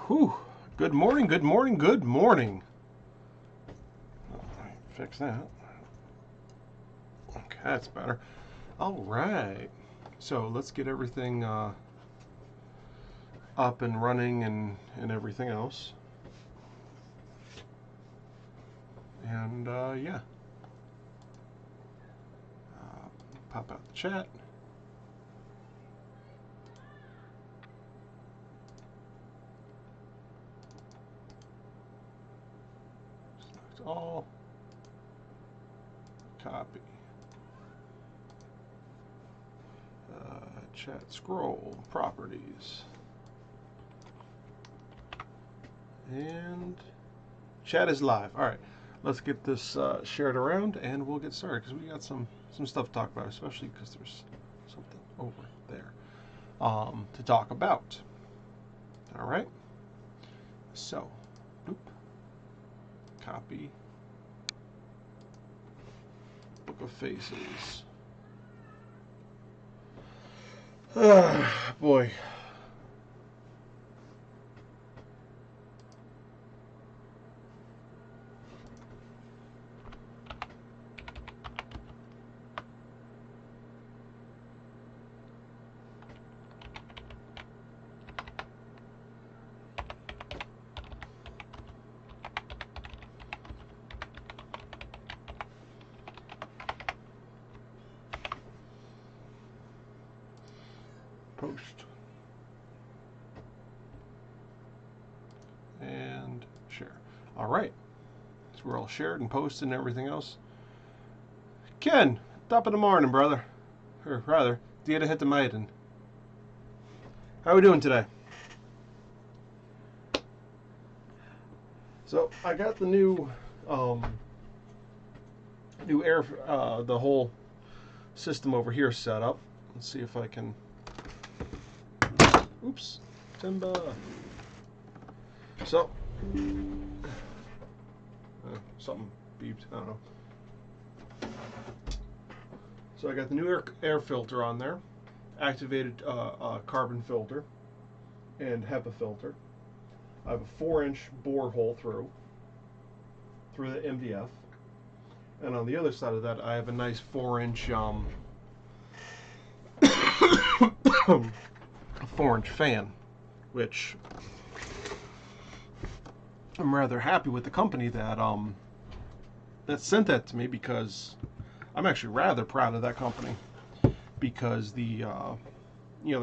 Whew. Good morning, good morning, good morning. Fix that. Okay, that's better. All right. So let's get everything up and running and everything else. And yeah. Pop out the chat. Select all. Copy. Chat scroll properties. And chat is live. All right, let's get this shared around and we'll get started because we got some stuff to talk about, especially because there's something over there to talk about. All right, so copy Book of Faces. Boy. Post and share. All right, so we're all shared and posted and everything else. Ken, top of the morning, brother, or rather, dia de hit maiden. How are we doing today? So I got the new air, the whole system over here set up. Let's see if I can. Oops, timber. So, something beeped. I don't know. So I got the new air filter on there, activated carbon filter, and HEPA filter. I have a 4-inch bore hole through the MDF, and on the other side of that, I have a nice 4-inch 4-inch fan, which I'm rather happy with the company that sent that to me, because I'm actually rather proud of that company, because they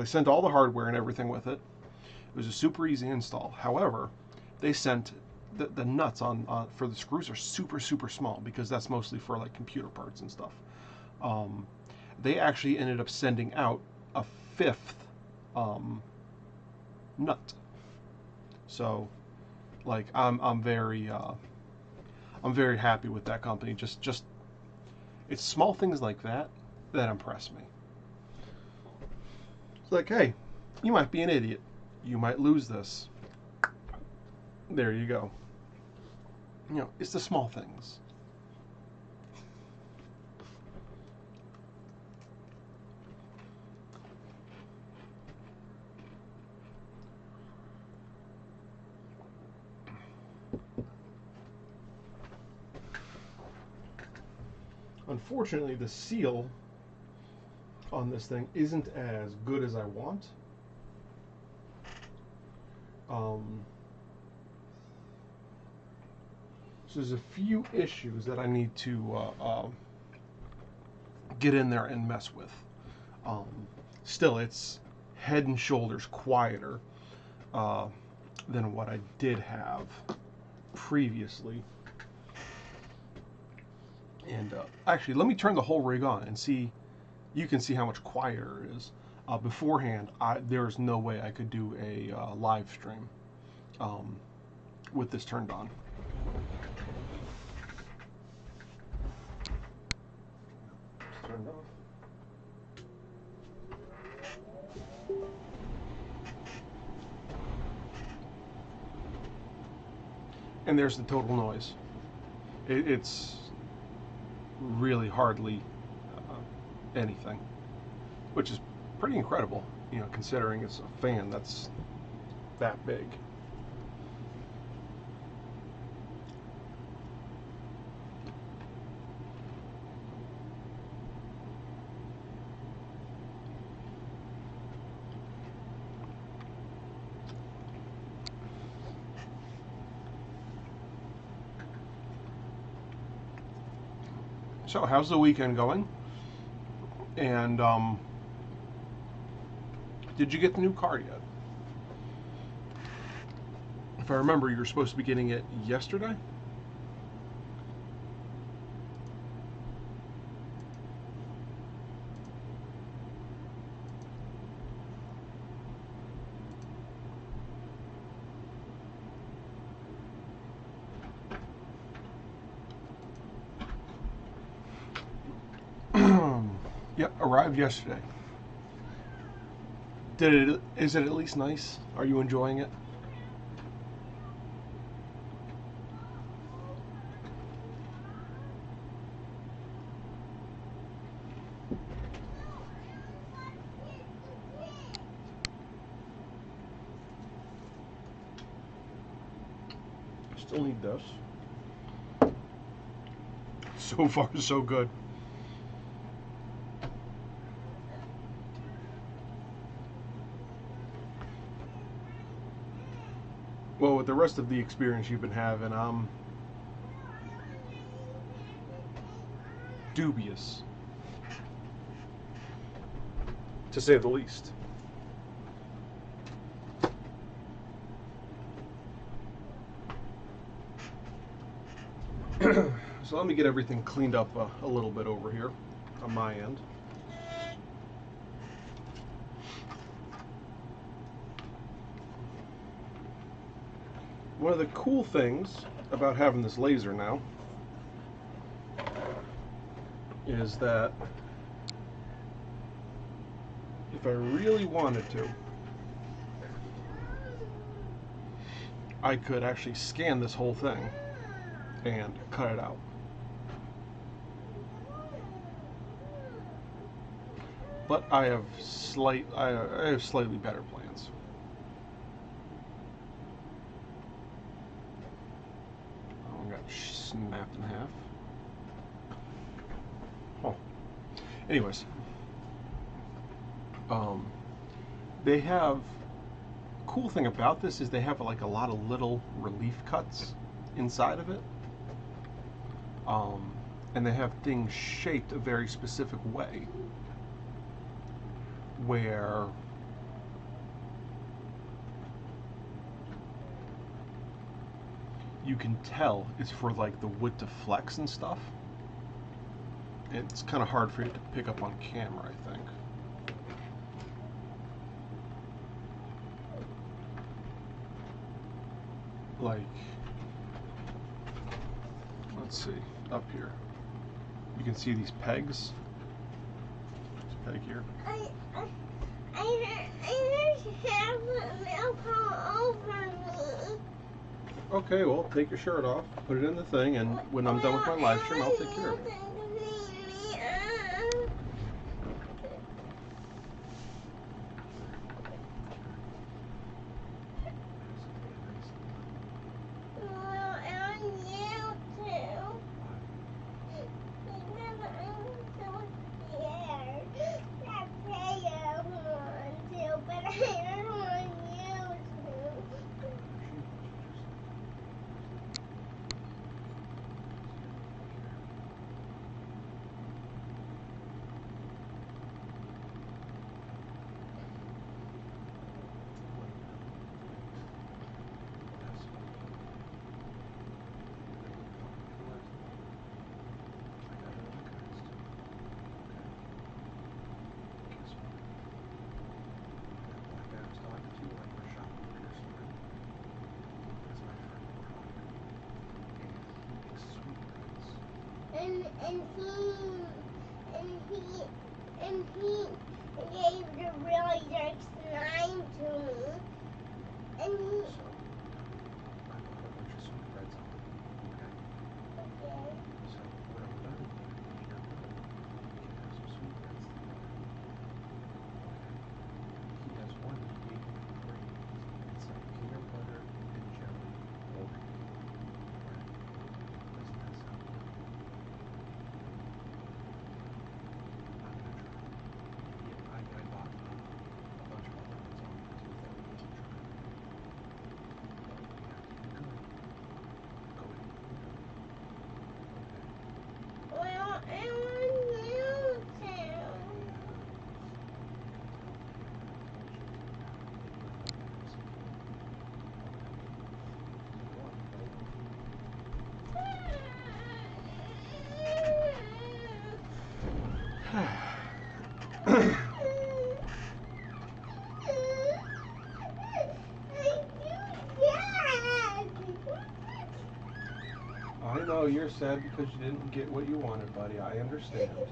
sent all the hardware and everything with it. It was a super easy install. However, they sent the nuts on for the screws are super small, because that's mostly for like computer parts and stuff. They actually ended up sending out a 5th nut. So, like, I'm very happy with that company. Just it's small things like that impress me. It's like, hey, you might be an idiot. You might lose this. There you go. You know, it's the small things. Unfortunately, the seal on this thing isn't as good as I want. So there's a few issues that I need to get in there and mess with. Still, it's head and shoulders quieter than what I did have previously. And actually, let me turn the whole rig on and see. You can see how much quieter it is. Beforehand, there's no way I could do a live stream with this turned on. It's turned off. And there's the total noise. It's really hardly anything, which is pretty incredible, you know, considering it's a fan that's that big. So, how's the weekend going? And did you get the new car yet? If I remember, you were supposed to be getting it yesterday? Yep, arrived yesterday. Is it at least nice? Are you enjoying it? Still need this. So far, so good. Well, with the rest of the experience you've been having, I'm dubious, to say the least. So let me get everything cleaned up a little bit over here on my end. One of the cool things about having this laser now is that if I really wanted to, I could actually scan this whole thing and cut it out. But I have slightly better plans. Oh, I got snapped in half. Oh. Anyways, they have. Cool thing about this is they have like a lot of little relief cuts inside of it, and they have things shaped a very specific way where you can tell it's for like the wood to flex and stuff. It's kind of hard for you to pick up on camera, I think. Like, let's see, up here. You can see these pegs. This peg here. I just have milk all over me. Okay, well, take your shirt off, put it in the thing, and when I'm done with my live stream, I'll take care of it. And he gave the really dark slime to me. And he. No, you're sad because you didn't get what you wanted, buddy. I understand. I'm so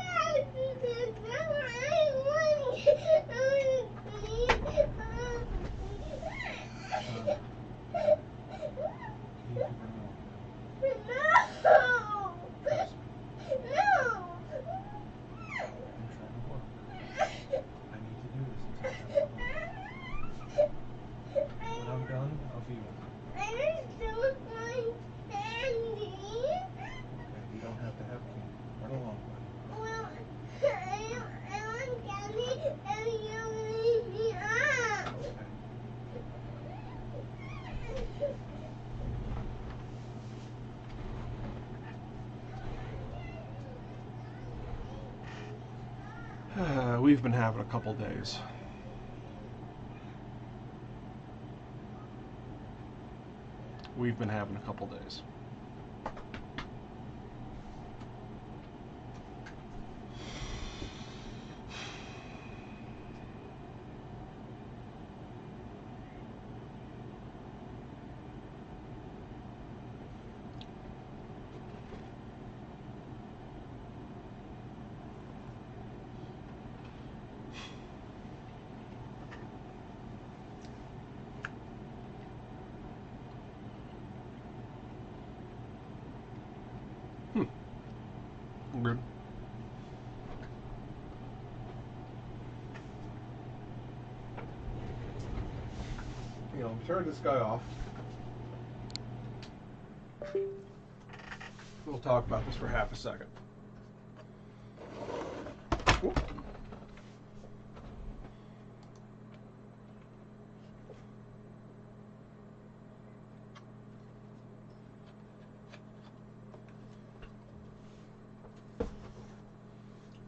sad because now I want No! No! I need to do this until when I'm done, I'll be with you. I still want candy. Okay, you don't have to have candy. Run along, buddy. Well, I want candy and you leave me up. Okay. We've been having a couple days. We've been having a couple days. Weird. You know, turn this guy off. We'll talk about this for half a second. Whoop.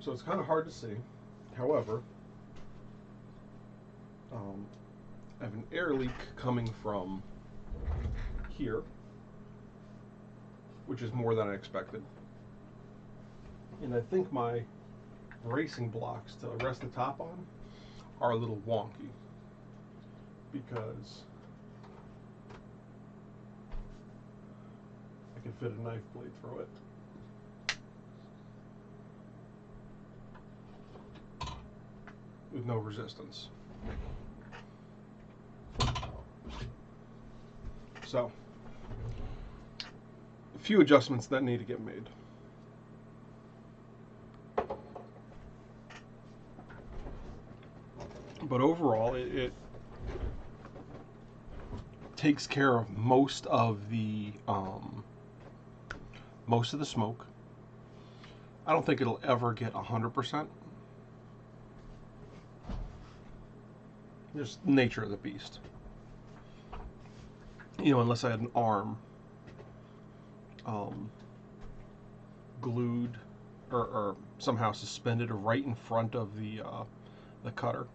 So it's kind of hard to see. However, I have an air leak coming from here, which is more than I expected. And I think my bracing blocks to rest the top on are a little wonky because I can fit a knife blade through it. With no resistance. So, a few adjustments that need to get made. But overall, it takes care of most of the smoke. I don't think it'll ever get 100%. Just nature of the beast. You know, unless I had an arm glued or somehow suspended right in front of the cutter,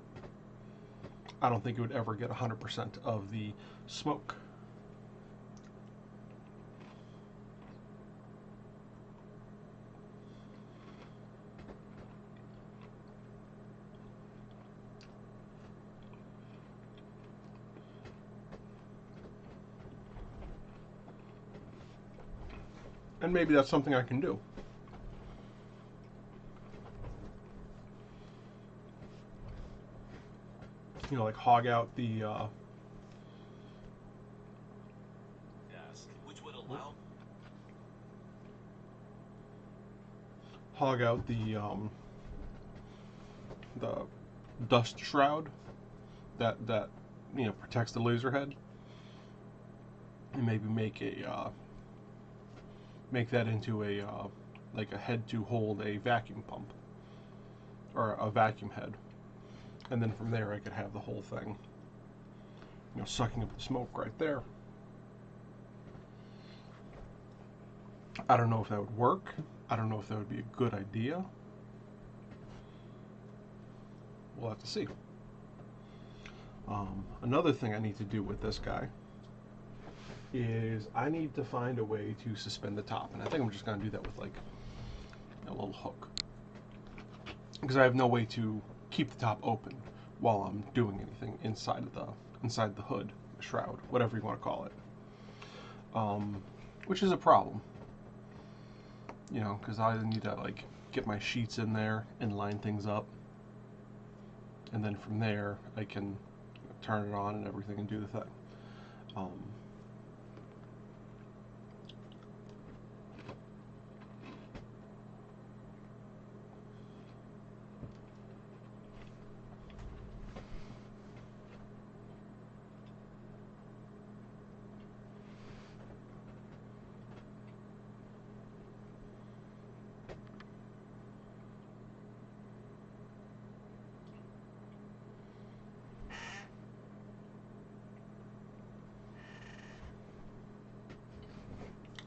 I don't think it would ever get 100% of the smoke. And maybe that's something I can do. You know, like hog out the which would allow the dust shroud that you know protects the laser head, and maybe make that into a like a head to hold a vacuum pump or a vacuum head, and then from there I could have the whole thing, you know, sucking up the smoke right there. I don't know if that would work. I don't know if that would be a good idea. We'll have to see. Another thing I need to do with this guy is I need to find a way to suspend the top, and I think I'm just going to do that with like a little hook, because I have no way to keep the top open while I'm doing anything inside the hood, the shroud, whatever you want to call it. which is a problem. You know, because I need to like get my sheets in there and line things up, and then from there I can turn it on and everything and do the thing.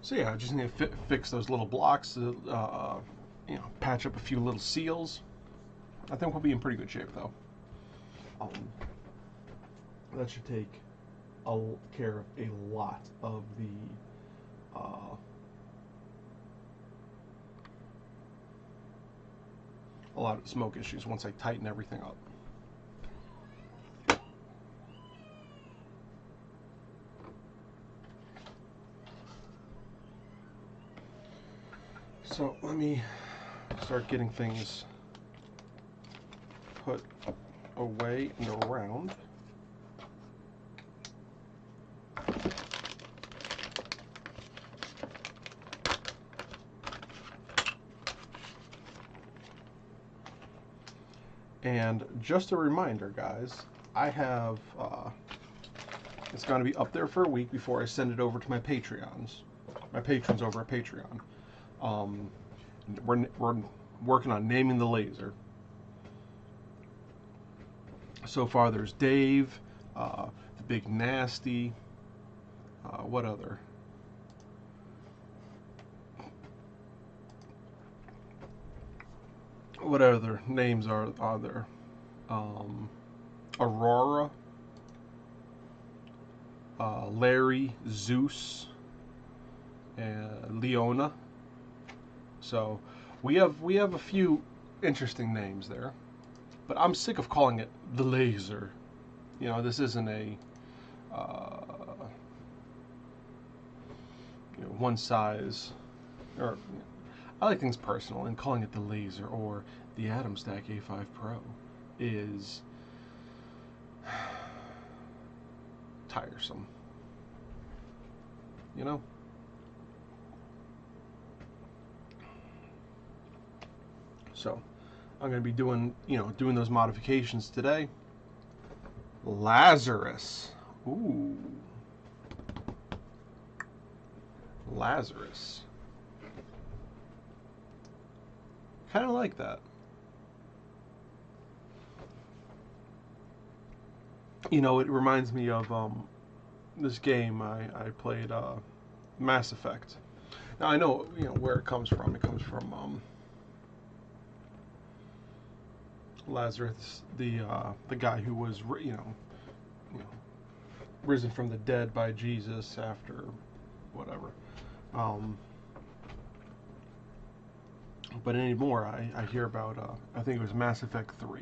So yeah, I just need to fix those little blocks, you know, patch up a few little seals. I think we'll be in pretty good shape though. That should take care of a lot of the smoke issues once I tighten everything up. So let me start getting things put away and around. And just a reminder, guys, I have, it's going to be up there for a week before I send it over to my patrons over at Patreon. We're working on naming the laser. So far there's Dave, the Big Nasty, what other? What other names are there? Aurora, Larry, Zeus, and Leona. So we have a few interesting names there, but I'm sick of calling it the laser. You know, this isn't a you know, one size, or I like things personal, and calling it the laser or the Atom Stack A5 Pro is tiresome. You know? So I'm going to be doing those modifications today. Lazarus. Ooh. Lazarus. Kind of like that. You know, it reminds me of this game I played, Mass Effect. Now I know, you know, where it comes from. It comes from Lazarus, the guy who was risen from the dead by Jesus after whatever. But anymore, I hear about I think it was Mass Effect 3.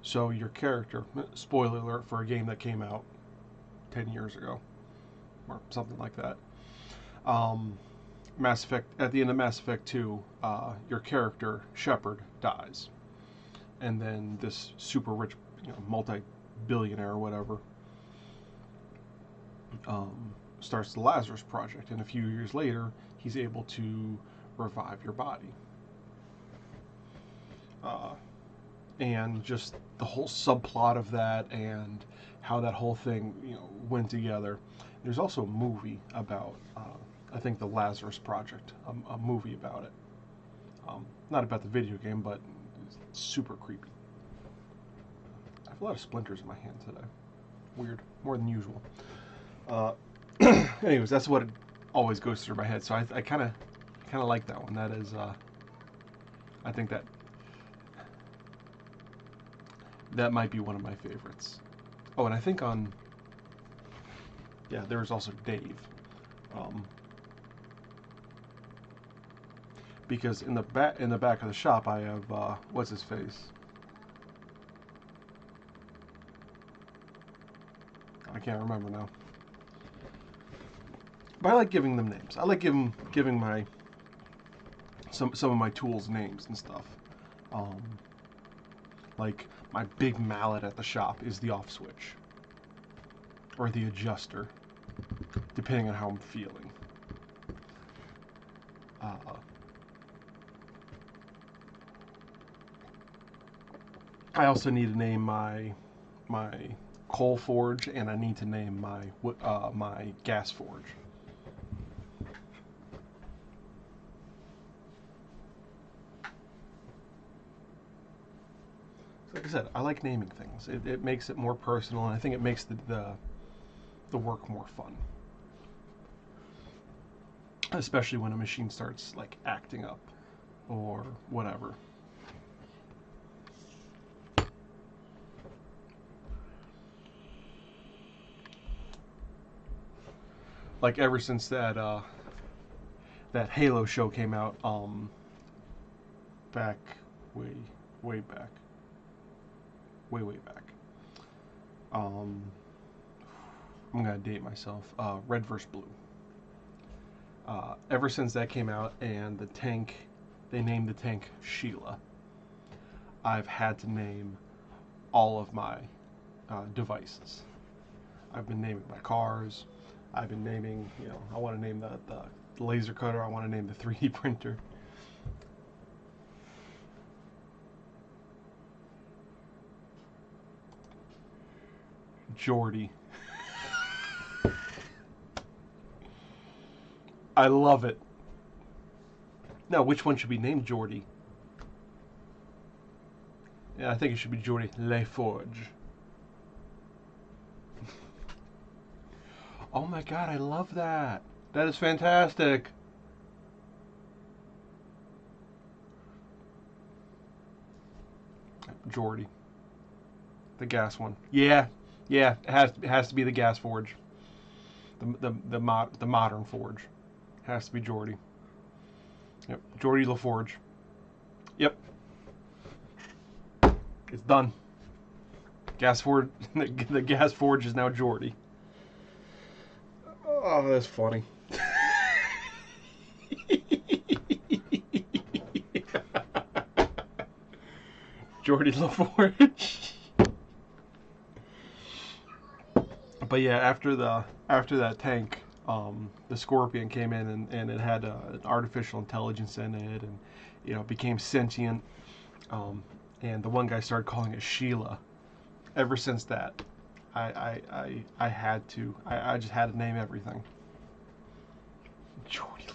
So your character, spoiler alert for a game that came out 10 years ago or something like that. Mass Effect, at the end of Mass Effect 2, your character Shepard dies, and then this super rich, you know, multi-billionaire or whatever starts the Lazarus Project, and a few years later he's able to revive your body. And just the whole subplot of that and how that whole thing, you know, went together. There's also a movie about, I think, the Lazarus Project, a movie about it. Not about the video game, but it's super creepy. I have a lot of splinters in my hand today. Weird, more than usual. Anyways, that's what it always goes through my head. So I kind of like that one. That is, I think that might be one of my favorites. Oh, and I think there was also Dave. Because in the back of the shop I have what's his face? I can't remember now. But I like giving them names. I like giving my some of my tools names and stuff. Like my big mallet at the shop is the off switch or the adjuster, depending on how I'm feeling. I also need to name my coal forge, and I need to name my gas forge. Like I said, I like naming things. It makes it more personal, and I think it makes the work more fun. Especially when a machine starts like acting up or whatever. Like ever since that Halo show came out, back way back. I'm gonna date myself. Red vs. Blue. Ever since that came out and the tank, they named the tank Sheila, I've had to name all of my devices. I've been naming my cars. I've been naming, I want to name the laser cutter. I want to name the 3D printer. Jordy. I love it. Now, which one should be named Jordy? Yeah, I think it should be Jordy LaForge. Oh my god, I love that. That is fantastic. Jordy. The gas one. Yeah, it has to be the gas forge. The modern forge. Has to be Jordy. Yep, Jordy LaForge. Yep. It's done. Gas forge. The gas forge is now Jordy. Oh, that's funny. Jordy LaForge. But yeah, after that tank, the Scorpion came in and it had an artificial intelligence in it, and it became sentient. And the one guy started calling it Sheila. Ever since that, I just had to name everything. Jordy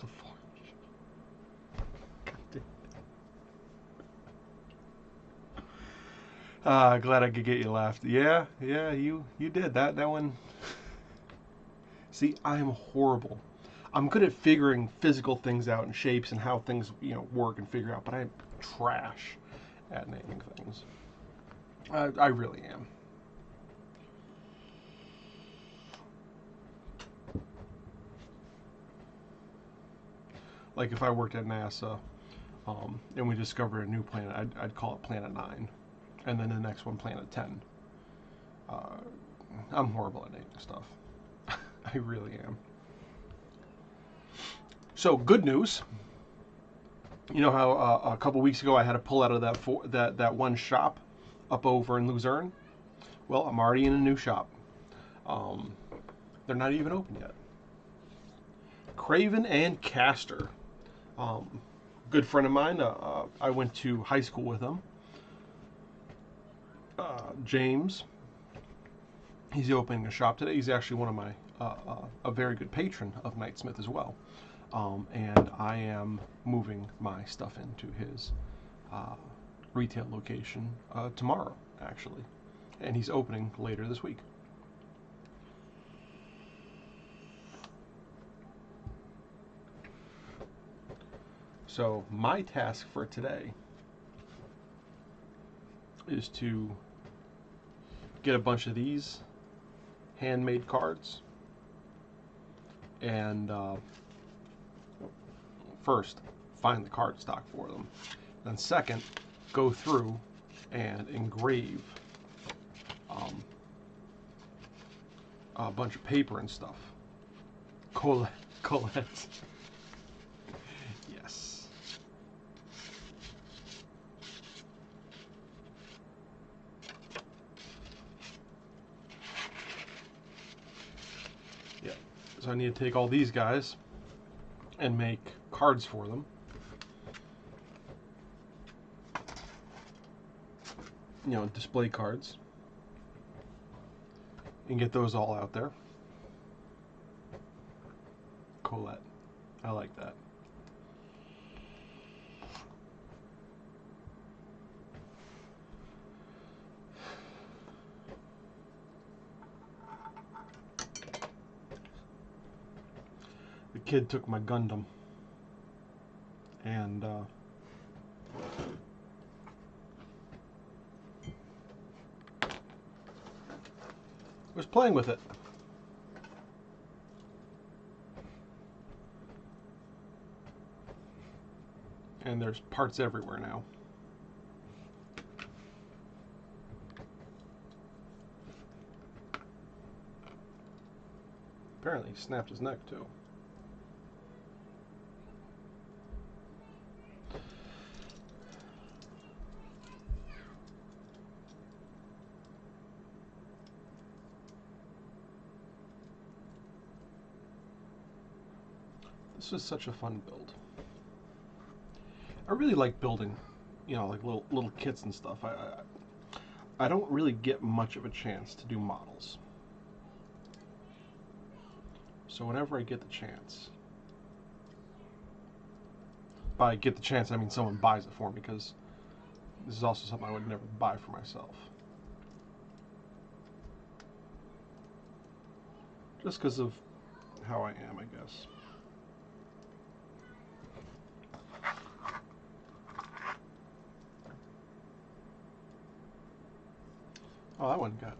LaForge. Glad I could get you laughed. Yeah, you did that one. See, I am horrible. I'm good at figuring physical things out and shapes and how things work and figure out, but I'm trash at naming things. I really am. Like if I worked at NASA, and we discovered a new planet, I'd call it Planet 9, and then the next one Planet 10. I'm horrible at naming stuff. I really am. So good news. You know how a couple weeks ago I had to pull out of that one shop up over in Luzerne? Well, I'm already in a new shop. They're not even open yet. Craven and Castor. Good friend of mine. I went to high school with him. James. He's opening a shop today. He's actually one of my a very good patron of Knightsmith as well. And I am moving my stuff into his retail location tomorrow, actually. And he's opening later this week. So my task for today is to get a bunch of these handmade cards, and first find the card stock for them, then second go through and engrave a bunch of paper and stuff, Colette. Yes. Yeah. So I need to take all these guys and make cards for them. You know, display cards. And get those all out there. Colette. I like that. The kid took my Gundam and was playing with it. And there's parts everywhere now. Apparently he snapped his neck too. This was such a fun build. I really like building, you know, like little kits and stuff. I don't really get much of a chance to do models. So whenever I get the chance, by get the chance I mean someone buys it for me, because this is also something I would never buy for myself. Just because of how I am, I guess. Oh, that one got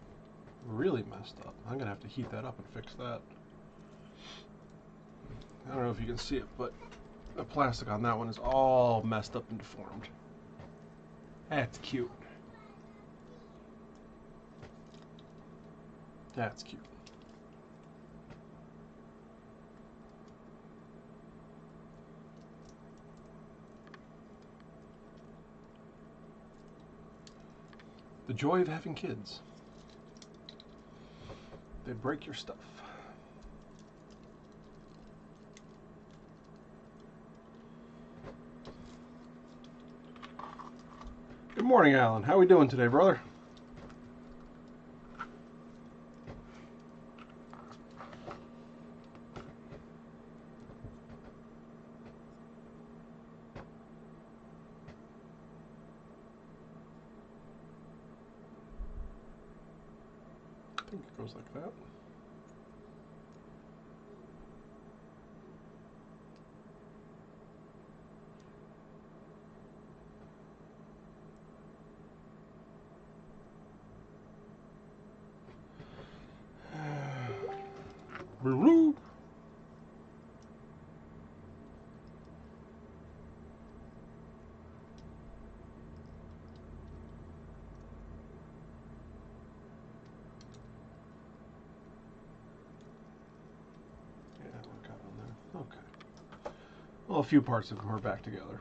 really messed up. I'm gonna have to heat that up and fix that. I don't know if you can see it, but the plastic on that one is all messed up and deformed. That's cute. That's cute. The joy of having kids. They break your stuff. Good morning, Alan. How we doing today, brother? I think it goes like that. Woo-woo. Yeah, what got on there? Okay. Well, a few parts of them are back together.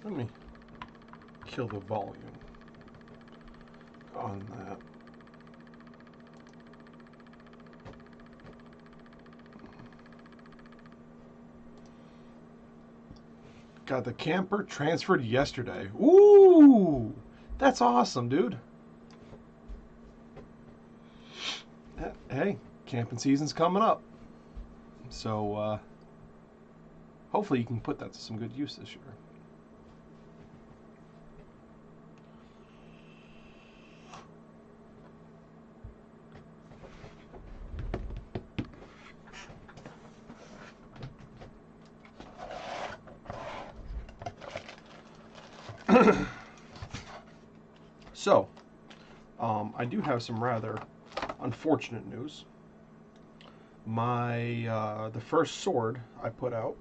Let me kill the volume on that. Got the camper transferred yesterday. Ooh, that's awesome, dude. Hey, camping season's coming up. So, hopefully you can put that to some good use this year. So, I do have some rather unfortunate news. The first sword I put out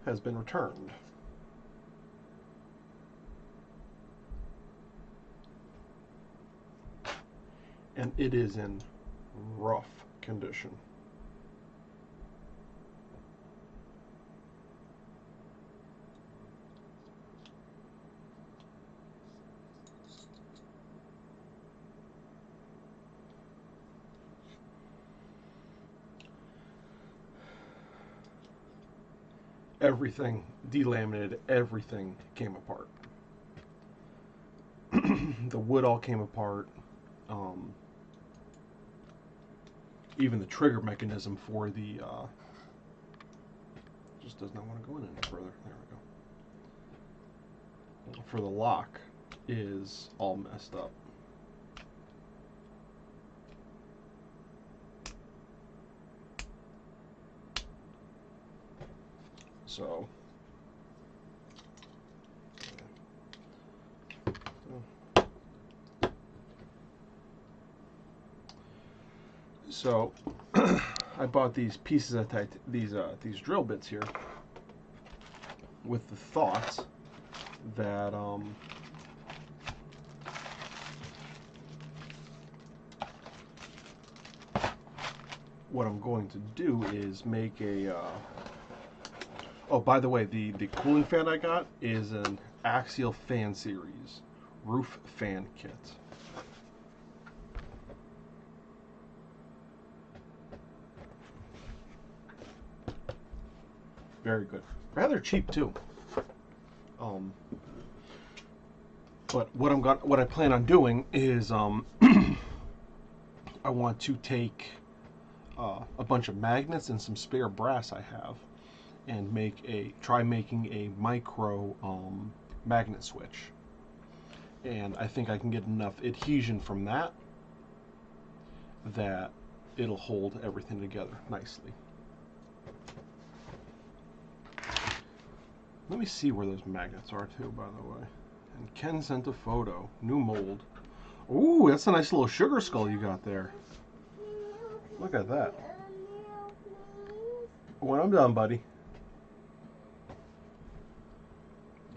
has been returned. And it is in rough condition. Everything delaminated, everything came apart. The wood all came apart. Even the trigger mechanism for the just does not want to go in any further. There we go. For the lock is all messed up. So I bought these pieces of these drill bits here with the thought that what I'm going to do is make a oh, by the way, the cooling fan I got is an Axial Fan Series roof fan kit. Very good. Rather cheap too. But what I plan on doing is I want to take a bunch of magnets and some spare brass I have, and try making a micro magnet switch. And I think I can get enough adhesion from that it'll hold everything together nicely. Let me see where those magnets are too, by the way. And Ken sent a photo. New mold. Ooh, that's a nice little sugar skull you got there. Look at that. When I'm done, buddy.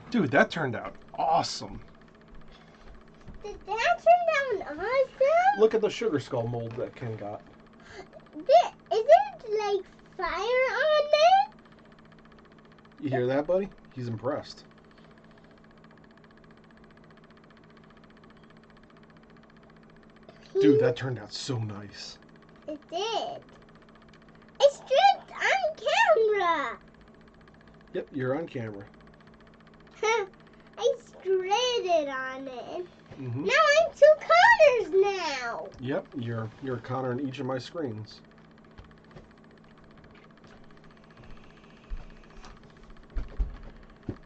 Dude, that turned out awesome. Did that turn out awesome? Look at the sugar skull mold that Ken got. Isn't like fire on it? You hear that, buddy? He's impressed. Dude, that turned out so nice. It did. It's stripped on camera. Yep, you're on camera. I straighted on it. Mm-hmm. Now I'm two Connors now. Yep, you're a Connor on each of my screens.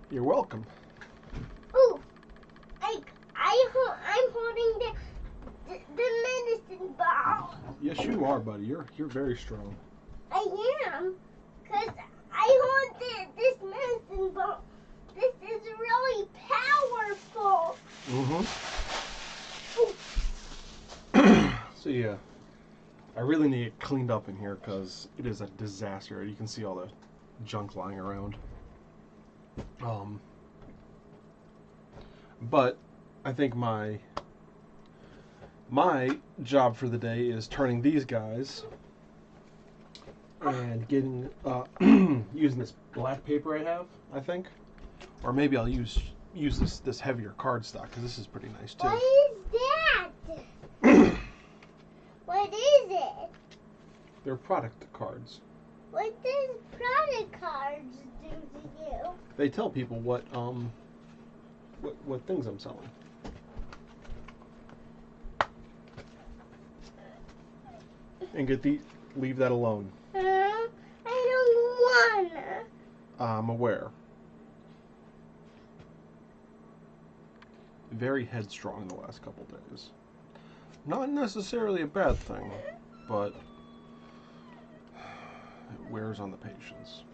You're welcome. Ooh, I'm holding the medicine ball. Yes, you are, buddy. You're very strong. I am, cause I hold this medicine ball. This is really powerful. Mm-hmm. So yeah, I really need it cleaned up in here because it is a disaster. You can see all the junk lying around. But I think my job for the day is turning these guys and getting using this black paper I have, I think, or maybe I'll use this heavier cardstock because this is pretty nice too. What is that? What is it? They're product cards. What does product cards do to you? They tell people what things I'm selling. And leave that alone. I don't wanna. I'm aware. Very headstrong the last couple days. Not necessarily a bad thing, but it wears on the patience.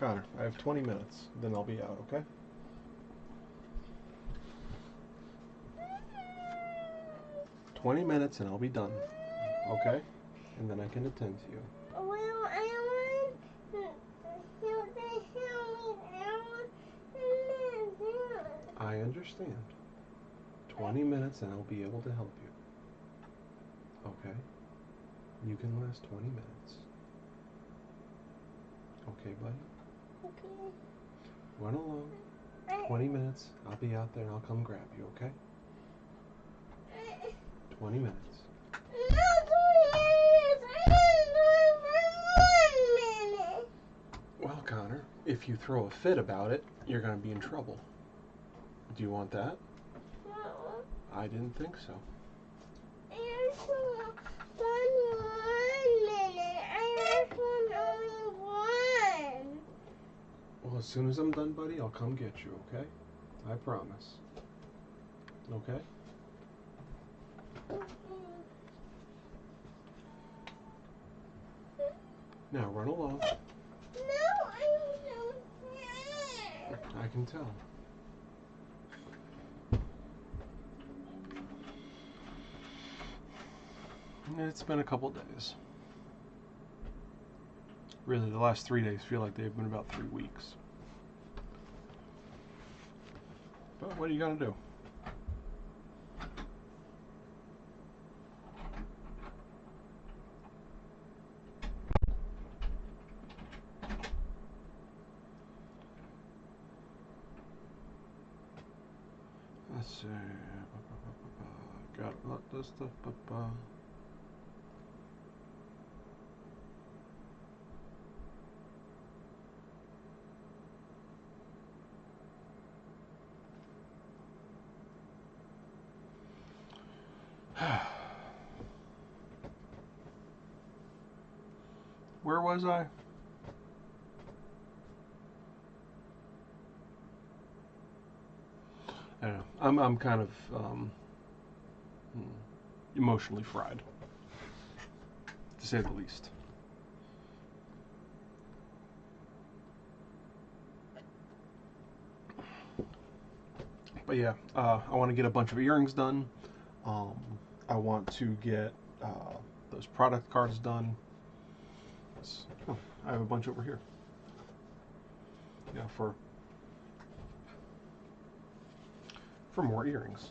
Connor, I have 20 minutes, then I'll be out, okay? Mm-hmm. 20 minutes and I'll be done, okay? And then I can attend to you. Well, I want to help me out. I understand. 20 minutes and I'll be able to help you. Okay? You can last 20 minutes. Okay, buddy? Okay. Run along. 20 minutes, I'll be out there and I'll come grab you, okay? 20 minutes. No, 20 minutes! I didn't do it for 1 minute! Well, Connor, if you throw a fit about it, you're going to be in trouble. Do you want that? No. I didn't think so. I just want 1 minute. I just want only one. Well, as soon as I'm done, buddy, I'll come get you, okay? I promise. Okay? Now, run along. No, I'm so scared. I can tell. It's been a couple days. Really, the last 3 days feel like they've been about 3 weeks. But what are you going to do? Let's see. Got a lot of stuff. Where was I? I don't know. I'm kind of emotionally fried, to say the least. But yeah, I want to get a bunch of earrings done. I want to get those product cards done. Oh, I have a bunch over here. Yeah, for more earrings.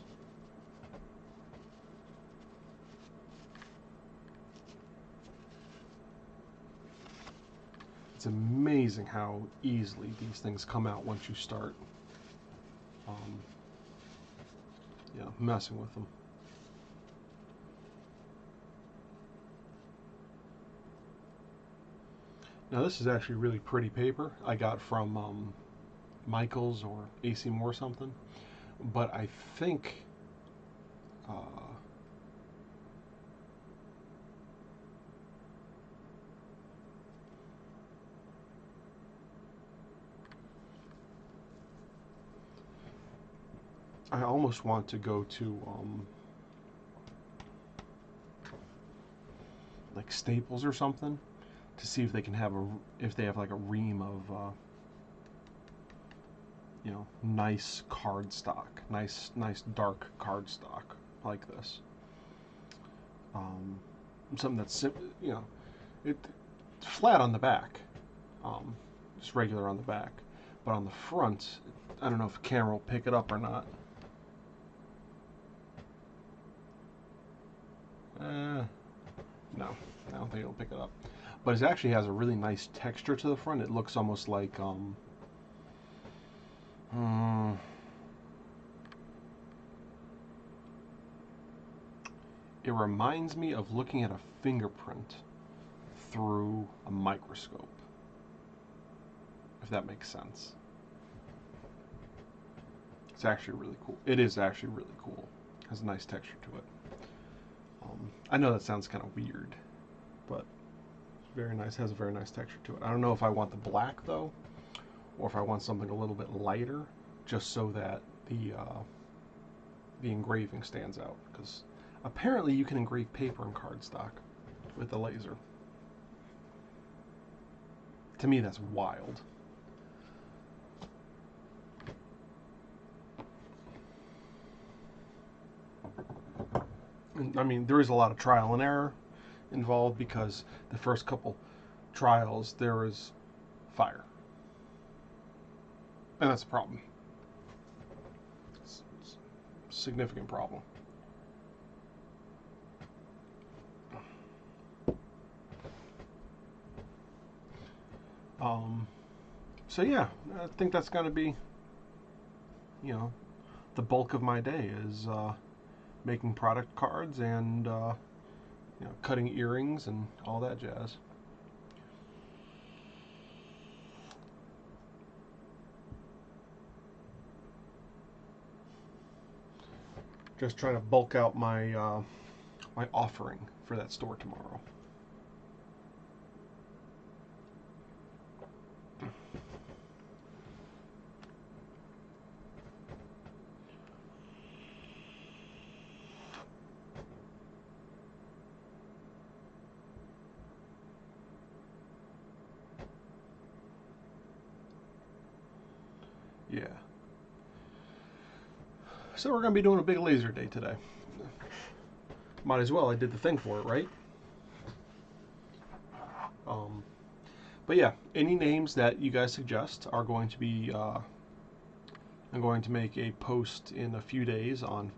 It's amazing how easily these things come out once you start messing with them. Now this is actually really pretty paper I got from Michael's or AC Moore or something, but I think I almost want to go to like Staples or something to see if they can have if they have like a ream of nice card stock, nice dark card stock like this. Something that's it's flat on the back, just regular on the back, but on the front, I don't know if the camera will pick it up or not. No, I don't think it'll pick it up. But it actually has a really nice texture to the front. It looks almost like it reminds me of looking at a fingerprint through a microscope, if that makes sense. It's actually really cool. It is actually really cool. It has a nice texture to it. I know that sounds kind of weird, but it's very nice. It has a very nice texture to it. I don't know if I want the black though, or if I want something a little bit lighter, just so that the engraving stands out. Because apparently you can engrave paper in cardstock with the laser. To me, that's wild. And, I mean, there is a lot of trial and error involved because the first couple trials there is fire, and that's a problem. It's a significant problem. So yeah, I think that's going to be, you know, the bulk of my day is making product cards and you know, cutting earrings and all that jazz. Just trying to bulk out my my offering for that store tomorrow. Yeah. So we're going to be doing a big laser day today. Might as well. I did the thing for it, right? But yeah, any names that you guys suggest are going to be. I'm going to make a post in a few days on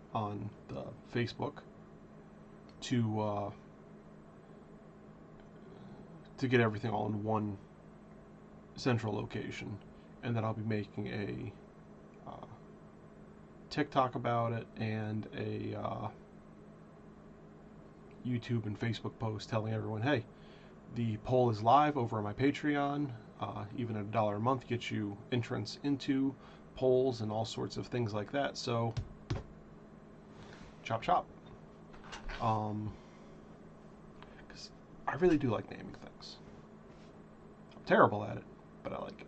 the Facebook to get everything all in one central location, and then I'll be making a TikTok about it and a YouTube and Facebook post telling everyone, hey, the poll is live over on my Patreon. Even at $1 a month gets you entrance into polls and all sorts of things like that. So, chop chop. Because I really do like naming things. I'm terrible at it, but I like it.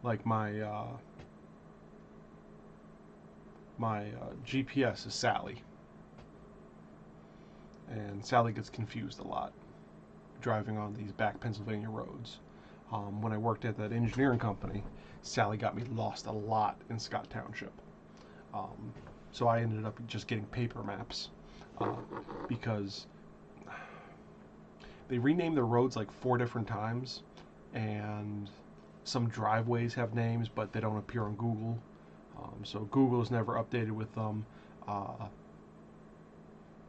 Like my GPS is Sally, and Sally gets confused a lot driving on these back Pennsylvania roads. When I worked at that engineering company, Sally got me lost a lot in Scott Township. So I ended up just getting paper maps because they renamed the roads like 4 different times, and some driveways have names, but they don't appear on Google. So Google is never updated with them.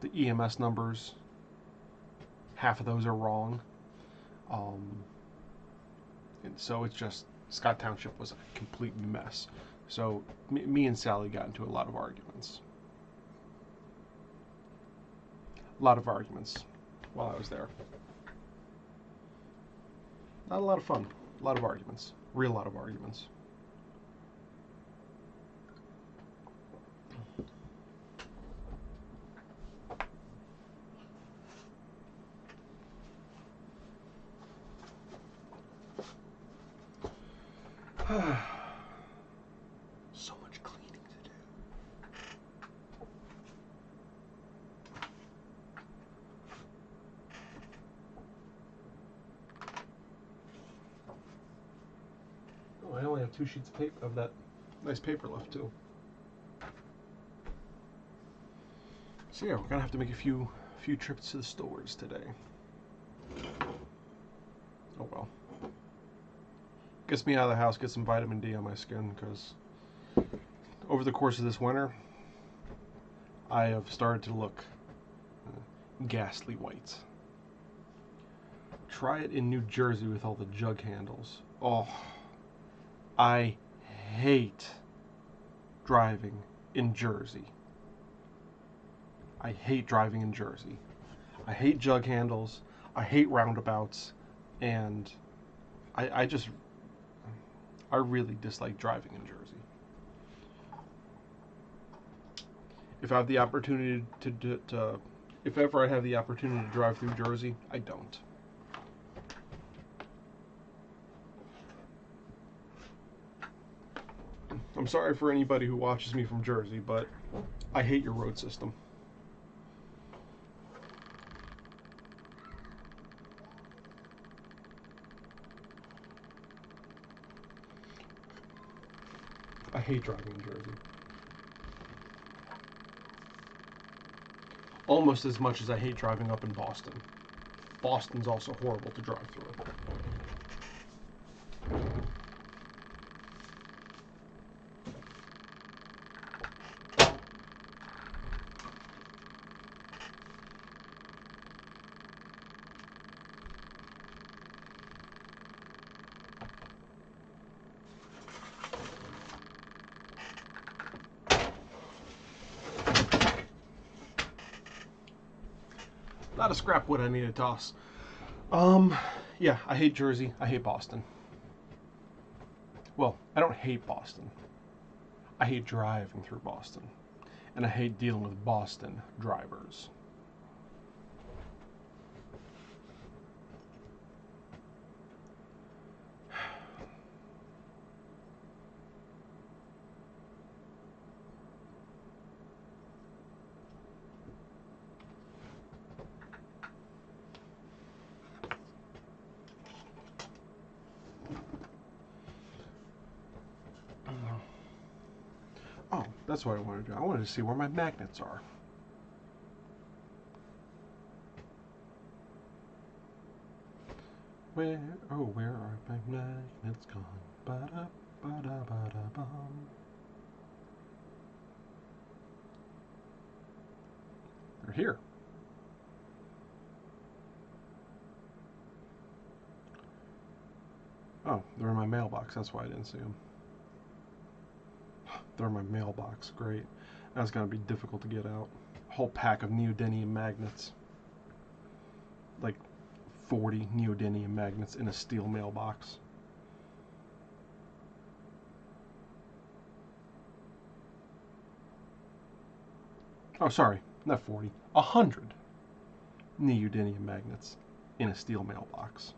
The EMS numbers, half of those are wrong. And so it's just, Scott Township was a complete mess. So me and Sally got into a lot of arguments. A lot of arguments while I was there. Not a lot of fun. A lot of arguments. Real lot of arguments. So much cleaning to do. Oh, I only have 2 sheets of paper of that nice paper left too. So yeah, we're gonna have to make a few trips to the stores today. Oh well. Gets me out of the house, get some vitamin D on my skin, because over the course of this winter, I have started to look ghastly white. Try it in New Jersey with all the jug handles. Oh, I hate driving in Jersey. I hate driving in Jersey. I hate jug handles. I hate roundabouts, and I really dislike driving in Jersey. If I have the opportunity to if ever I have the opportunity to drive through Jersey, I don't. I'm sorry for anybody who watches me from Jersey, but I hate your road system. I hate driving in Jersey. almost as much as I hate driving up in Boston. Boston's also horrible to drive through. Not a scrap wood I need to toss. Yeah, I hate Jersey. I hate Boston. Well, I don't hate Boston. I hate driving through Boston. And I hate dealing with Boston drivers. Oh, that's what I wanted to do. I wanted to see where my magnets are. Where are my magnets gone? Ba-da, ba-da, ba-da, bum. They're here. Oh, they're in my mailbox. That's why I didn't see them. They're in my mailbox. Great. That's going to be difficult to get out. A whole pack of neodymium magnets. Like 40 neodymium magnets in a steel mailbox. Oh, sorry. Not 40. 100 neodymium magnets in a steel mailbox.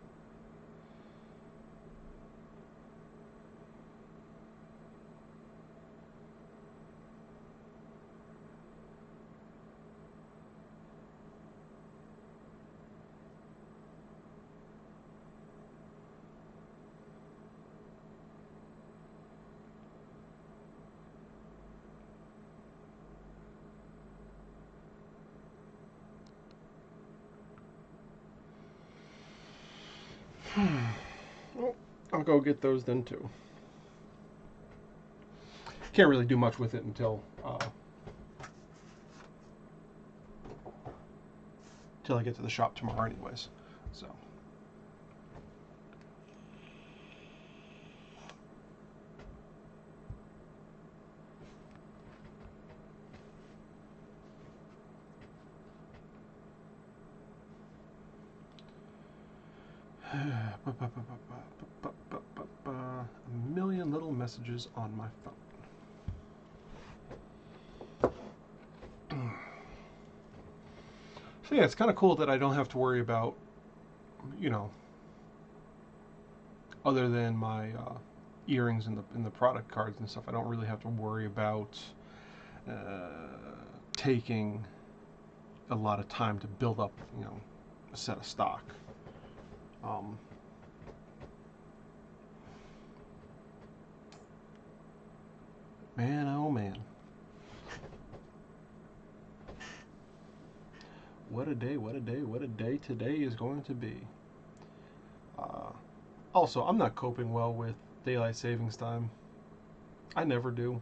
Well, I'll go get those then too. Can't really do much with it until I get to the shop tomorrow anyways. So. A million little messages on my phone. So yeah, it's kind of cool that I don't have to worry about, you know, other than my earrings and the product cards and stuff. I don't really have to worry about taking a lot of time to build up, you know, a set of stock. Man, oh man. What a day, what a day, what a day today is going to be. Also, I'm not coping well with daylight savings time. I never do.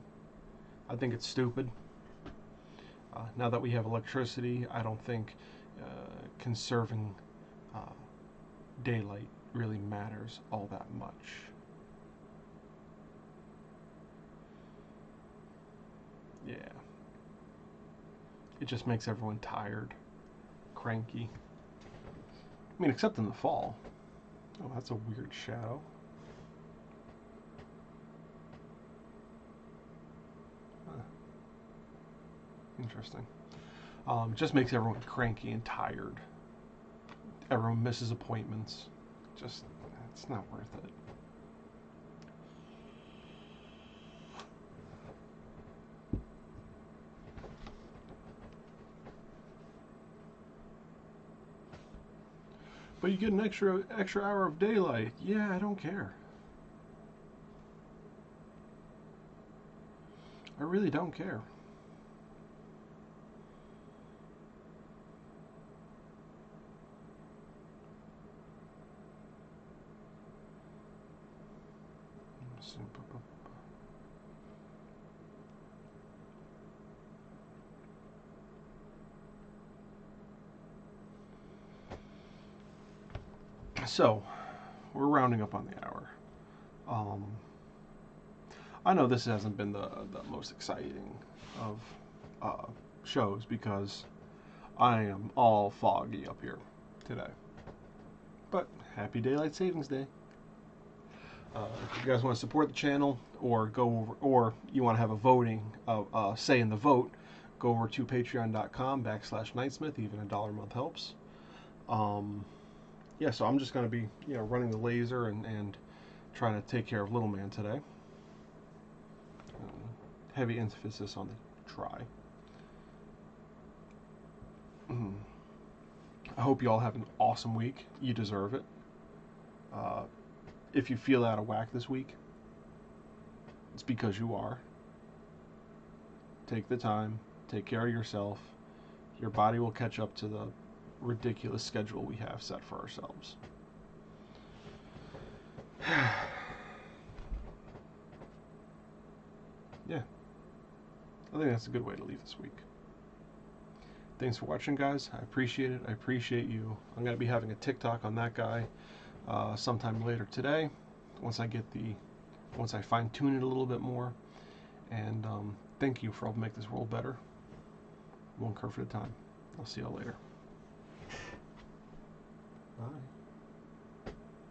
I think it's stupid. Now that we have electricity, I don't think conserving daylight really matters all that much. Yeah. It just makes everyone tired, cranky. I mean, except in the fall. Oh, that's a weird shadow. Interesting. It just makes everyone cranky and tired. Everyone misses appointments. Just, it's not worth it. But you get an extra hour of daylight. Yeah, I don't care. I really don't care. So, we're rounding up on the hour. I know this hasn't been the most exciting of shows because I am all foggy up here today. But happy Daylight Savings Day. If you guys want to support the channel or go over, or you want to have a voting say in the vote, go over to patreon.com/Knightsmith. Even $1 a month helps. Yeah, so I'm just going to be running the laser and trying to take care of little man today. Heavy emphasis on the try. I hope you all have an awesome week. You deserve it. If you feel out of whack this week, it's because you are. Take the time, take care of yourself. Your body will catch up to the ridiculous schedule we have set for ourselves. Yeah, I think that's a good way to leave this week. Thanks for watching, guys. I appreciate it. I appreciate you. I'm going to be having a TikTok on that guy sometime later today, once I fine tune it a little bit more. And thank you for helping make this world better. One kerf at a time. I'll see y'all later. Bye.